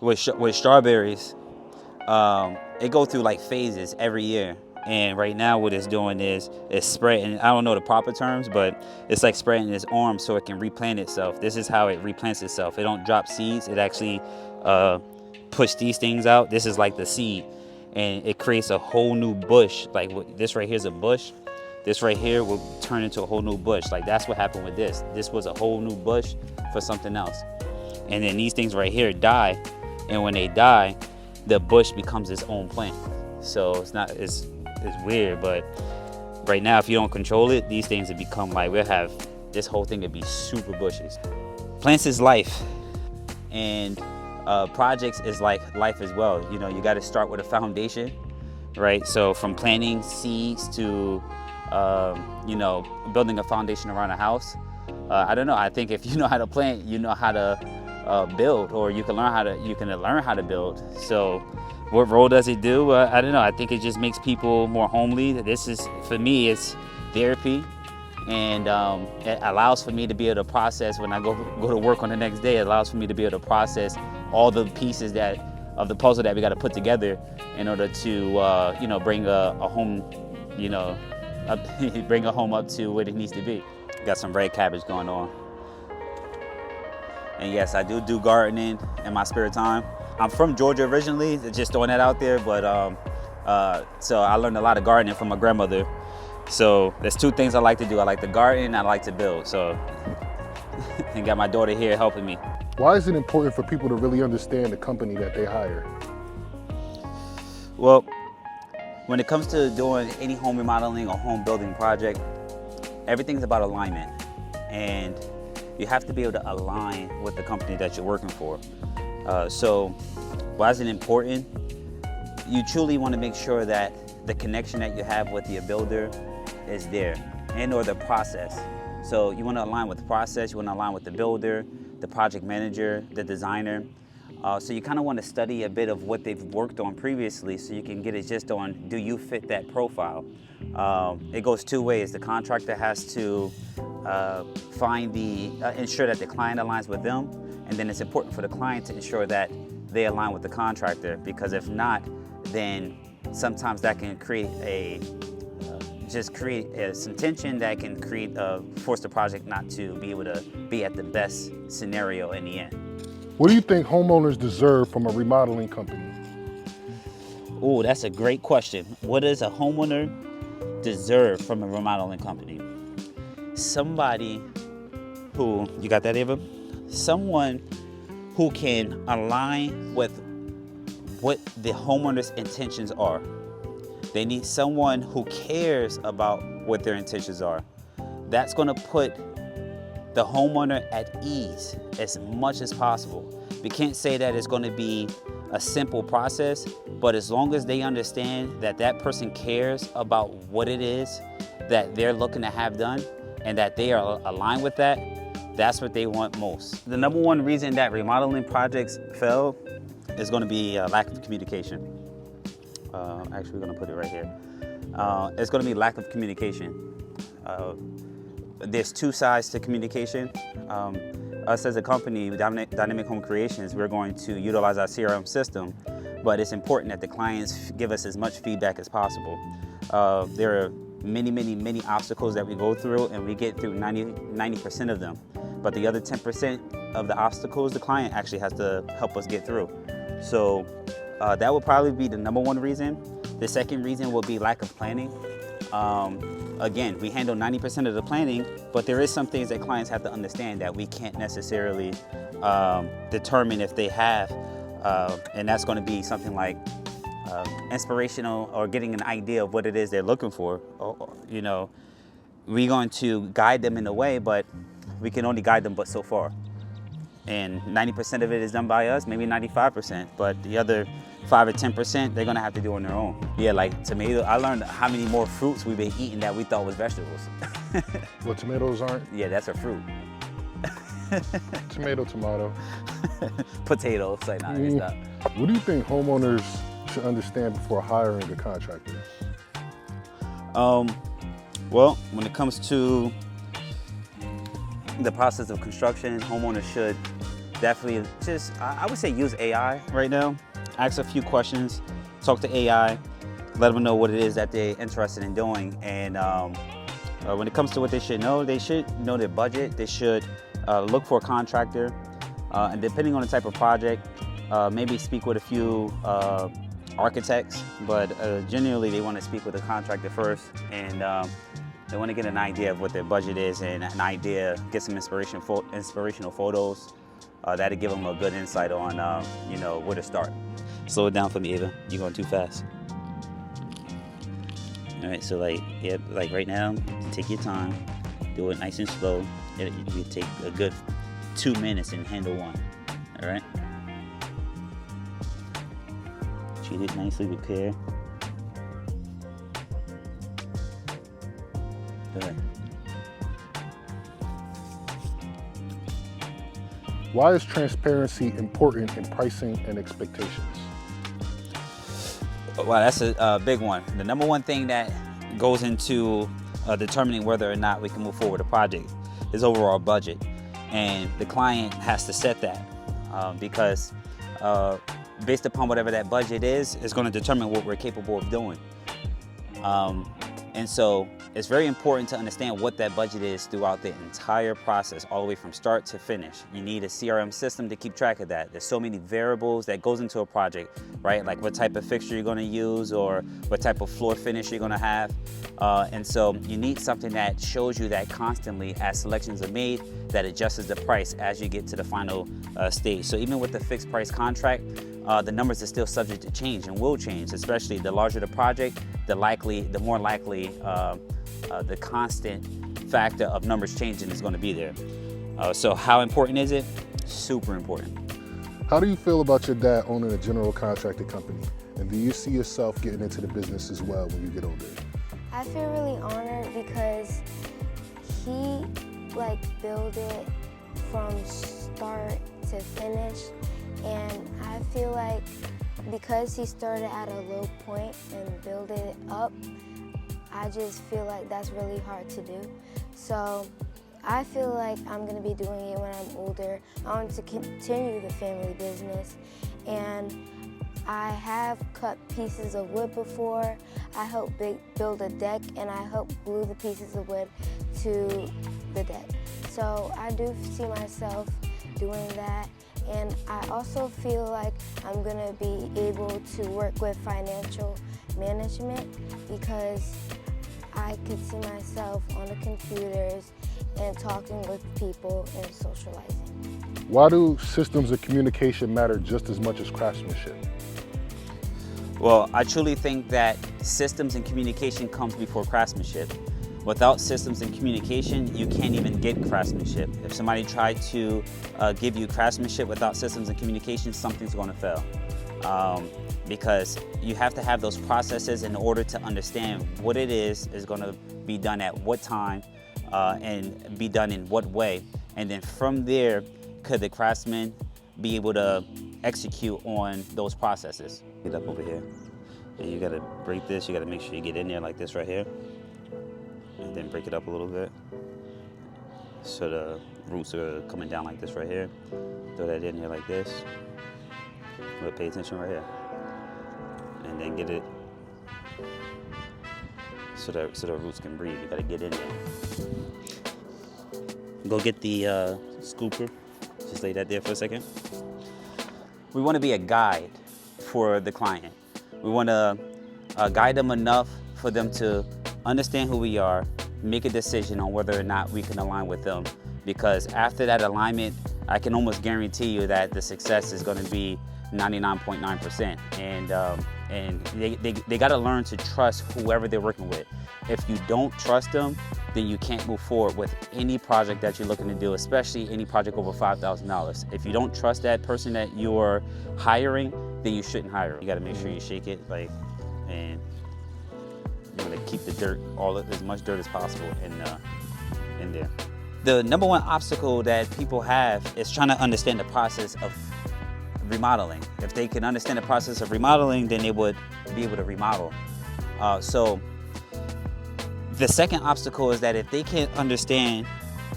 With strawberries, it go through like phases every year. And right now what it's doing is it's spreading, I don't know the proper terms, but it's like spreading its arms so it can replant itself. This is how it replants itself. It don't drop seeds, it actually push these things out. This is like the seed, and it creates a whole new bush. Like this right here is a bush. This right here will turn into a whole new bush. Like that's what happened with this. This was a whole new bush for something else. And then these things right here die, and when they die, the bush becomes its own plant. So it's weird, but right now if you don't control it, these things will become like, we'll have this whole thing would be super bushes. Plants is life, and projects is like life as well. You know, you got to start with a foundation, right? So from planting seeds to you know, building a foundation around a house. I don't know, I think if you know how to plant, you know how to build, or you can learn how to build. So what role does it do? I don't know. I think it just makes people more homely. This is, for me, it's therapy, and it allows for me to be able to process when I go to work on the next day. It allows for me to be able to process all the pieces of the puzzle that we got to put together in order to you know, bring a home, you know, bring a home up to what it needs to be. Got some red cabbage going on. And yes, I do gardening in my spare time. I'm from Georgia originally, just throwing that out there, but so I learned a lot of gardening from my grandmother. So there's two things I like to do. I like to garden and I like to build. So, and got my daughter here helping me. Why is it important for people to really understand the company that they hire? Well, when it comes to doing any home remodeling or home building project, everything's about alignment. And you have to be able to align with the company that you're working for. So why is it important? You truly want to make sure that the connection that you have with your builder is there, and or the process. So you want to align with the process, you want to align with the builder, the project manager, the designer. So you kind of want to study a bit of what they've worked on previously so you can get a gist on, do you fit that profile? It goes two ways. The contractor has to ensure that the client aligns with them, and then it's important for the client to ensure that they align with the contractor, because if not, then sometimes that can create some tension that can force the project not to be able to be at the best scenario in the end. What do you think homeowners deserve from a remodeling company? Oh, that's a great question. What does a homeowner deserve from a remodeling company? Somebody who, you got that, Ava? Someone who can align with what the homeowner's intentions are. They need someone who cares about what their intentions are. That's going to put the homeowner at ease as much as possible. We can't say that it's going to be a simple process, but as long as they understand that that person cares about what it is that they're looking to have done, and that they are aligned with that, that's what they want most. The number one reason that remodeling projects fail is going to be a lack of communication. Actually, we're going to put it right here. It's going to be lack of communication. There's two sides to communication. Us as a company, Dynamic Home Creations, we're going to utilize our CRM system, but it's important that the clients give us as much feedback as possible. There are many obstacles that we go through, and we get through 90% of them. But the other 10% of the obstacles, the client actually has to help us get through. So that will probably be the number one reason. The second reason will be lack of planning. Again, we handle 90% of the planning, but there is some things that clients have to understand that we can't necessarily determine if they have, and that's going to be something like inspirational, or getting an idea of what it is they're looking for. You know, we're going to guide them in a way, but we can only guide them but so far. And 90% of it is done by us, maybe 95%, but the other 5 or 10%, they're gonna have to do on their own. Yeah, like tomato, I learned how many more fruits we've been eating that we thought was vegetables. What tomatoes aren't? Yeah, that's a fruit. Tomato. Potato, it's like, nah, it's not. What do you think homeowners should understand before hiring a contractor? Well, when it comes to the process of construction, homeowners should definitely just, I would say use AI right now. Ask a few questions, talk to AI, let them know what it is that they're interested in doing. And when it comes to what they should know their budget. They should look for a contractor. And depending on the type of project, maybe speak with a few architects, but generally they want to speak with a contractor first, and they want to get an idea of what their budget is and an idea, get some inspirational photos that'll give them a good insight on where to start. Slow it down for me, Ava. You're going too fast. All right, so like right now, take your time, do it nice and slow. You take a good 2 minutes and handle one. All right. Treat it nicely with care. Good. Why is transparency important in pricing and expectations? Wow, that's a big one. The number one thing that goes into determining whether or not we can move forward with a project is overall budget. And the client has to set that because based upon whatever that budget is going to determine what we're capable of doing. And so it's very important to understand what that budget is throughout the entire process, all the way from start to finish. You need a CRM system to keep track of that. There's so many variables that goes into a project, right? Like what type of fixture you're gonna use or what type of floor finish you're gonna have. And so you need something that shows you that constantly as selections are made, that adjusts the price as you get to the final stage. So even with the fixed price contract, the numbers are still subject to change and will change, especially the larger the project, the more likely the constant factor of numbers changing is going to be there. So how important is it? Super important. How do you feel about your dad owning a general contracting company? And do you see yourself getting into the business as well when you get older? I feel really honored because he built it from start to finish, and I feel like because he started at a low point and built it up, I just feel like that's really hard to do. So I feel like I'm gonna be doing it when I'm older. I want to continue the family business, and I have cut pieces of wood before. I helped build a deck, and I helped glue the pieces of wood to the deck. So I do see myself doing that. And I also feel like I'm gonna be able to work with financial management because I could see myself on the computers and talking with people and socializing. Why do systems of communication matter just as much as craftsmanship? Well, I truly think that systems and communication comes before craftsmanship. Without systems and communication, you can't even get craftsmanship. If somebody tried to give you craftsmanship without systems and communication, something's going to fail. Because you have to have those processes in order to understand what it is going to be done at what time and be done in what way. And then from there, could the craftsman be able to execute on those processes? Get up over here. And you got to break this. You got to make sure you get in there like this right here. And then break it up a little bit. So the roots are coming down like this right here. Throw that in here like this. But pay attention right here. And then get it so the roots can breathe. You gotta get in there. Go get the scooper. Just lay that there for a second. We want to be a guide for the client. We want to guide them enough for them to understand who we are, make a decision on whether or not we can align with them. Because after that alignment, I can almost guarantee you that the success is going to be 99.9%. And they got to learn to trust whoever they're working with. If you don't trust them, then you can't move forward with any project that you're looking to do, especially any project over $5,000. If you don't trust that person that you're hiring, then you shouldn't hire them. You got to make sure you shake it and you want to keep the dirt, as much dirt as possible in there. The number one obstacle that people have is trying to understand the process of remodeling. If they can understand the process of remodeling, then they would be able to remodel. So the second obstacle is that if they can't understand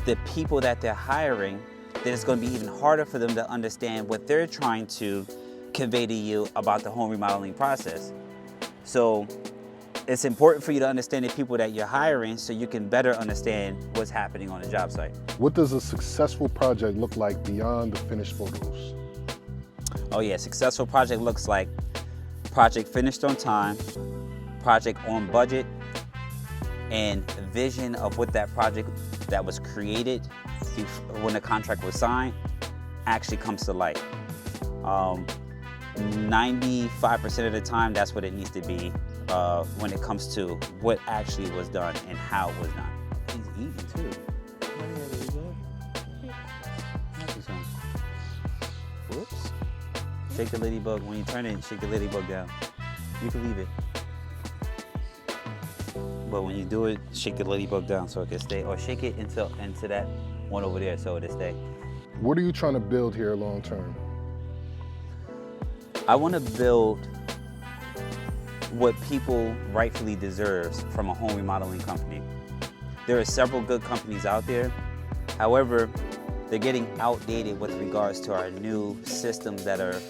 the people that they're hiring then it's going to be even harder for them to understand what they're trying to convey to you about the home remodeling process. So it's important for you to understand the people that you're hiring so you can better understand what's happening on the job site. What does a successful project look like beyond the finished photos? Oh yeah, successful project looks like project finished on time, project on budget, and vision of what that project that was created when the contract was signed actually comes to life. 95% of the time, that's what it needs to be when it comes to what actually was done and how it was done. He's eating too. Whoops. Shake the ladybug. When you turn it, shake the ladybug down. You can leave it. But when you do it, shake the ladybug down so it can stay, or shake it into that one over there so it'll stay. What are you trying to build here long term? I want to build what people rightfully deserve from a home remodeling company. There are several good companies out there. However, they're getting outdated with regards to our new systems that are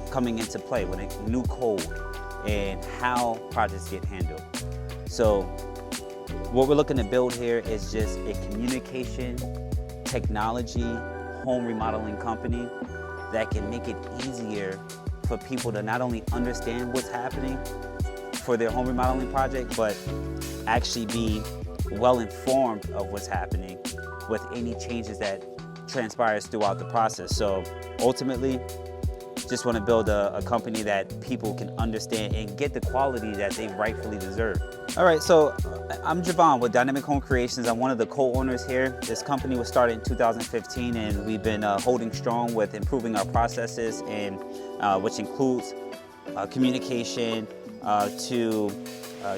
coming into play with a new code and how projects get handled. So what we're looking to build here is just a communication technology home remodeling company that can make it easier for people to not only understand what's happening for their home remodeling project, but actually be well informed of what's happening with any changes that transpires throughout the process. So ultimately, just want to build a company that people can understand and get the quality that they rightfully deserve. All right, so I'm Javon with Dynamic Home Creations. I'm one of the co-owners here. This company was started in 2015, and we've been holding strong with improving our processes, and which includes communication to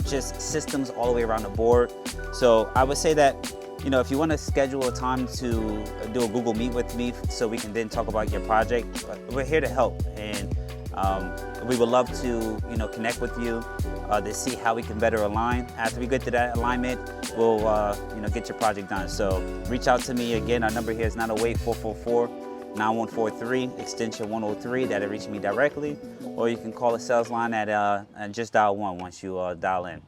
just systems all the way around the board. So I would say that, you know, if you want to schedule a time to do a Google Meet with me so we can then talk about your project, we're here to help, and we would love to, you know, connect with you to see how we can better align. After we get to that alignment, we'll you know, get your project done. So reach out to me. Again, our number here is 908-444-9143, extension 103. That'll reach me directly, or you can call the sales line at and just dial 1 once you dial in.